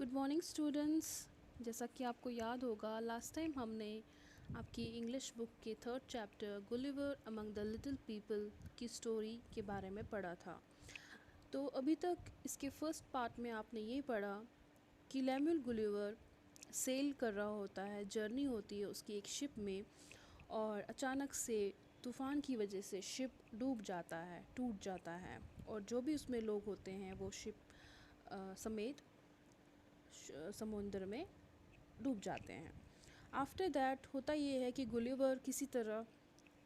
Good morning students. जैसा कि आपको याद होगा लास्ट टाइम हमने आपकी इंग्लिश बुक के third chapter Gulliver among the little people की स्टोरी के बारे में पढ़ा था। तो अभी तक इसके फर्स्ट पार्ट में आपने ये पढ़ा कि लेम्यूल गुलिवर सेल कर रहा होता है, जर्नी होती है उसकी एक शिप में, और अचानक से तूफ़ान की वजह से शिप डूब जाता है, टूट जाता है, और जो भी उसमें लोग होते हैं वो शिप समेत समुद्र में डूब जाते हैं। आफ्टर दैट होता ये है कि गुलिवर किसी तरह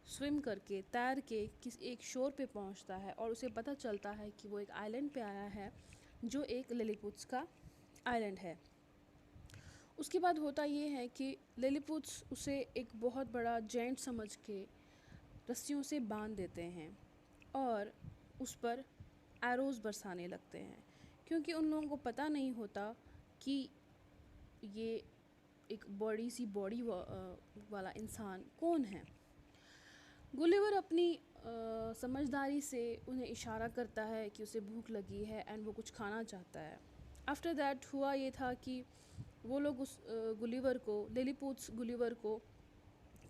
स्विम करके तैर के किसी एक शोर पे पहुंचता है और उसे पता चलता है कि वो एक आइलैंड पे आया है जो एक लिलीपुट्स का आइलैंड है। उसके बाद होता ये है कि लिलीपुट्स उसे एक बहुत बड़ा जेंट समझ के रस्सियों से बांध देते हैं और उस पर एरोज़ बरसाने लगते हैं, क्योंकि उन लोगों को पता नहीं होता कि ये एक बड़ी सी बॉडी वाला इंसान कौन है। गुलिवर अपनी समझदारी से उन्हें इशारा करता है कि उसे भूख लगी है एंड वो कुछ खाना चाहता है। आफ्टर दैट हुआ ये था कि वो लोग उस गुलिवर को लिलीपुट्स गुलिवर को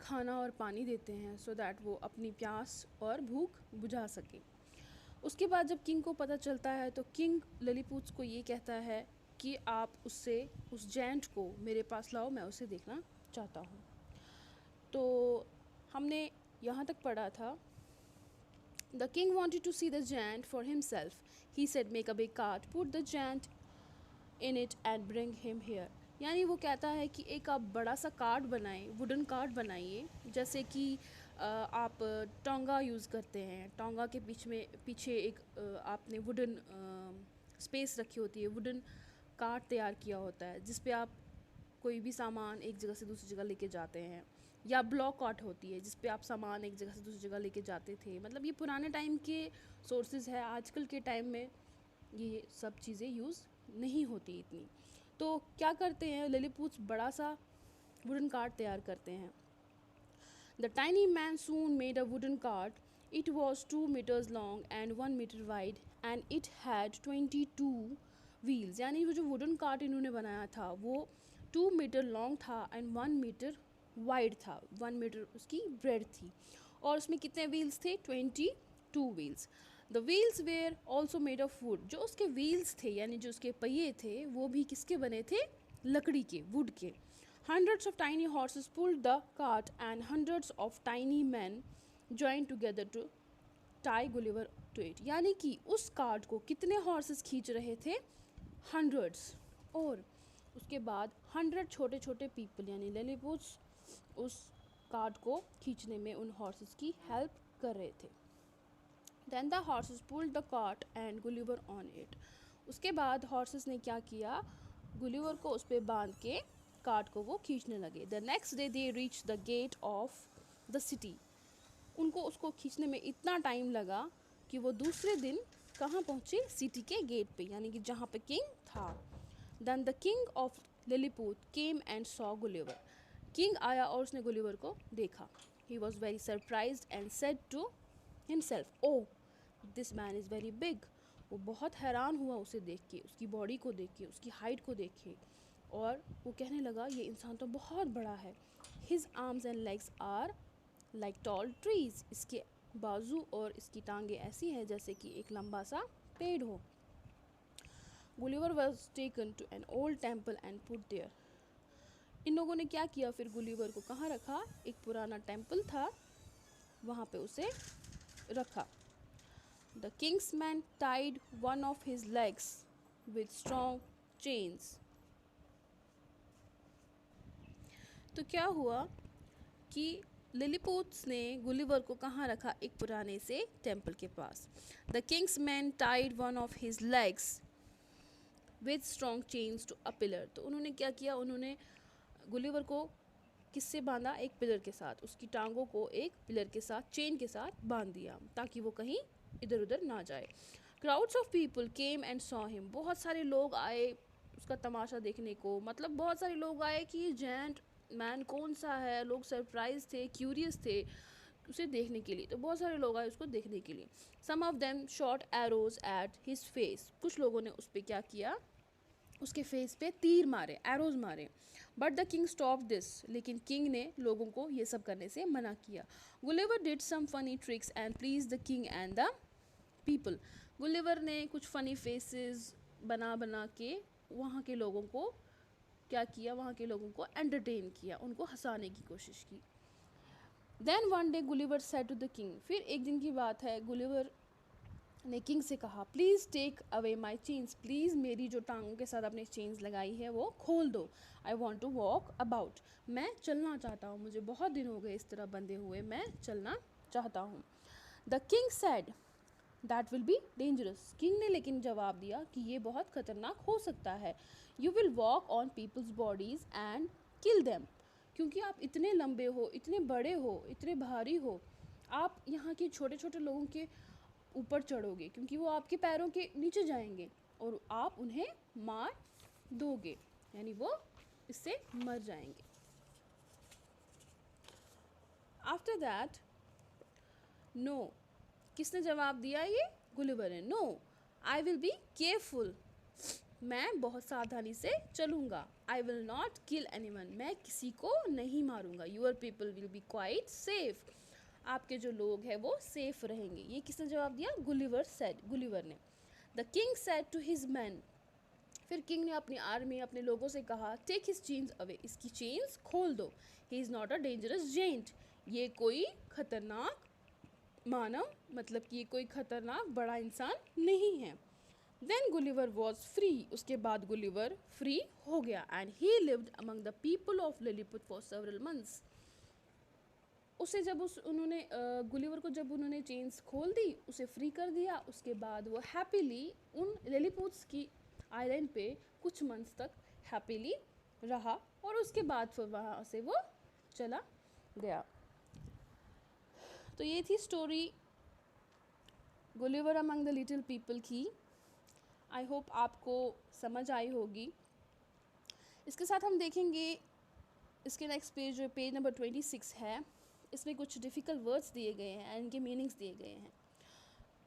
खाना और पानी देते हैं सो दैट वो अपनी प्यास और भूख बुझा सके। उसके बाद जब किंग को पता चलता है तो किंग लिलीपुट्स को ये कहता है कि आप उससे उस जेंट को मेरे पास लाओ, मैं उसे देखना चाहता हूँ। तो हमने यहाँ तक पढ़ा था, the king wanted to see the giant for himself. He said make a big cart, put the giant in it and bring him here. यानी वो कहता है कि एक आप बड़ा सा कार्ड बनाएं, वुडन कार्ड बनाइए, जैसे कि आप टोंगा यूज़ करते हैं। टोंगा के पीछे एक आपने वुडन स्पेस रखी होती है, वुडन कार्ड तैयार किया होता है जिस पे आप कोई भी सामान एक जगह से दूसरी जगह लेके जाते हैं, या ब्लॉक कार्ट होती है जिस पे आप सामान एक जगह से दूसरी जगह लेके जाते थे। मतलब ये पुराने टाइम के सोर्सेज है, आजकल के टाइम में ये सब चीज़ें यूज़ नहीं होती इतनी। तो क्या करते हैं, लिलीपुट्स बड़ा सा वुडन कार्ट तैयार करते हैं। The tiny man soon made a wooden cart. It was 2 meters long and 1 meter wide and it had 22 wheels. यानी वो जो वुडन कार्ट इन्होंने बनाया था वो 2 meter लॉन्ग था एंड 1 meter वाइड था, 1 meter उसकी ब्रेड थी, और उसमें कितने व्हील्स थे, 22 wheels. The wheels were also made of wood. जो उसके व्हील्स थे यानी जो उसके पहिए थे वो भी किसके बने थे, लकड़ी के, वुड के। Hundreds of tiny horses pulled the cart and hundreds of tiny men joined together to tie Gulliver to it। यानी कि उस कार्ट को कितने हॉर्सेस खींच रहे थे, हंड्रेड्स, और उसके बाद 100 छोटे छोटे पीपल यानी लिलीपुट्स उस कार्ट को खींचने में उन हॉर्सेस की हेल्प कर रहे थे। Then the horses pulled the cart and Gulliver on it। उसके बाद हॉर्सेस ने क्या किया, गुलिवर को उस पर बांध के कार्ट को वो खींचने लगे। The next day they reach the gate of the city. उनको उसको खींचने में इतना टाइम लगा कि वो दूसरे दिन कहाँ पहुँचे, सिटी के गेट पे, यानी कि जहाँ पे किंग था। Then the king of Lilliput came and saw Gulliver. King आया और उसने गुलिवर को देखा। He was very surprised and said to himself, oh this man is very big. वो बहुत हैरान हुआ उसे देख के, उसकी बॉडी को देख के, उसकी हाइट को देख के, और वो कहने लगा ये इंसान तो बहुत बड़ा है। His arms and legs are like tall trees. इसके बाजू और इसकी टांगे ऐसी है जैसे कि एक लंबा सा पेड़ हो। Gulliver was taken to an old temple and put there. इन लोगों ने क्या किया, फिर गुलिवर को कहाँ रखा, एक पुराना टेम्पल था वहाँ पे उसे रखा। The king's man tied one of his legs with strong chains। तो क्या हुआ कि लिलीपुट्स ने गुलिवर को कहाँ रखा, एक पुराने से टेम्पल के पास। The king's man tied one of his legs with strong chains to a pillar। तो उन्होंने क्या किया, उन्होंने गुलिवर को किससे बांधा, एक पिलर के साथ, उसकी टांगों को एक पिलर के साथ, चेन के साथ बांध दिया ताकि वो कहीं इधर उधर ना जाए। Crowds of people came and saw him. बहुत सारे लोग आए उसका तमाशा देखने को, मतलब बहुत सारे लोग आए कि ये जेंट मैन कौन सा है। लोग सरप्राइज थे, क्यूरियस थे उसे देखने के लिए, तो बहुत सारे लोग आए उसको देखने के लिए। Some of them shot arrows at his face. कुछ लोगों ने उस पर क्या किया, उसके फेस पे तीर मारे, एरोज मारे। But the king stop this, लेकिन किंग ने लोगों को ये सब करने से मना किया। Gulliver did some funny tricks and please the king and the people. गुलिवर ने कुछ फ़नी फेसेस बना बना के वहाँ के लोगों को क्या किया, वहाँ के लोगों को एंटरटेन किया, उनको हंसाने की कोशिश की। Then one day Gulliver said to the king, फिर एक दिन की बात है, गुलिवर ने किंग से कहा, please take away my chains, please मेरी जो टांगों के साथ आपने चेन्स लगाई है वो खोल दो। I want to walk about, मैं चलना चाहता हूँ, मुझे बहुत दिन हो गए इस तरह बंधे हुए, मैं चलना चाहता हूँ। The king sad that will be dangerous, king ने लेकिन जवाब दिया कि ये बहुत खतरनाक हो सकता है। You will walk on people's bodies and kill them, क्योंकि आप इतने लंबे हो, इतने बड़े हो, इतने भारी हो, आप यहाँ के छोटे छोटे लोगों के ऊपर चढ़ोगे, क्योंकि वो आपके पैरों के नीचे जाएंगे और आप उन्हें मार दोगे, यानी वो इससे मर जाएंगे। आफ्टर दैट, नो, किसने जवाब दिया, ये गुलिवर ने। No, I will be careful, मैं बहुत सावधानी से चलूँगा। I will not kill anyone, मैं किसी को नहीं मारूंगा। Your people will be quite safe, आपके जो लोग हैं वो सेफ रहेंगे। ये किसने जवाब दिया, गुलिवर ने। The king said to his man, फिर किंग ने अपनी आर्मी, अपने लोगों से कहा, टेक हिज चेन्स अवे, इसकी चेन्स खोल दो। He is not a dangerous gent, ये कोई खतरनाक मानव, मतलब कि ये कोई खतरनाक बड़ा इंसान नहीं है। देन गुलिवर वॉज फ्री, उसके बाद गुलिवर फ्री हो गया। And he lived among the people of Lilliput for several months, उसे जब उन्होंने गुलिवर को जब उन्होंने चेन्स खोल दी, उसे फ्री कर दिया, उसके बाद वो हैप्पीली उन लिलीपुट्स की आइलैंड पे कुछ मंथ्स तक हैप्पीली रहा, और उसके बाद फिर वहाँ से वो चला गया। तो ये थी story Gulliver among the little people की। आई होप आपको समझ आई होगी। इसके साथ हम देखेंगे इसके नेक्स्ट पेज, जो पेज नंबर 26 है, इसमें कुछ डिफ़िकल्ट वर्ड्स दिए गए हैं, इनके मीनिंग्स दिए गए हैं।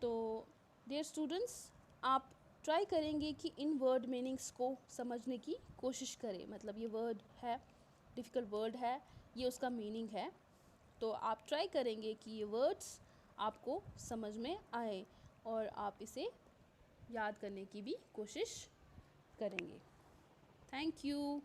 तो डियर स्टूडेंट्स, आप ट्राई करेंगे कि इन वर्ड मीनिंग्स को समझने की कोशिश करें। मतलब ये वर्ड है, डिफ़िकल्ट वर्ड है, ये उसका मीनिंग है, तो आप ट्राई करेंगे कि ये वर्ड्स आपको समझ में आए और आप इसे याद करने की भी कोशिश करेंगे। Thank you.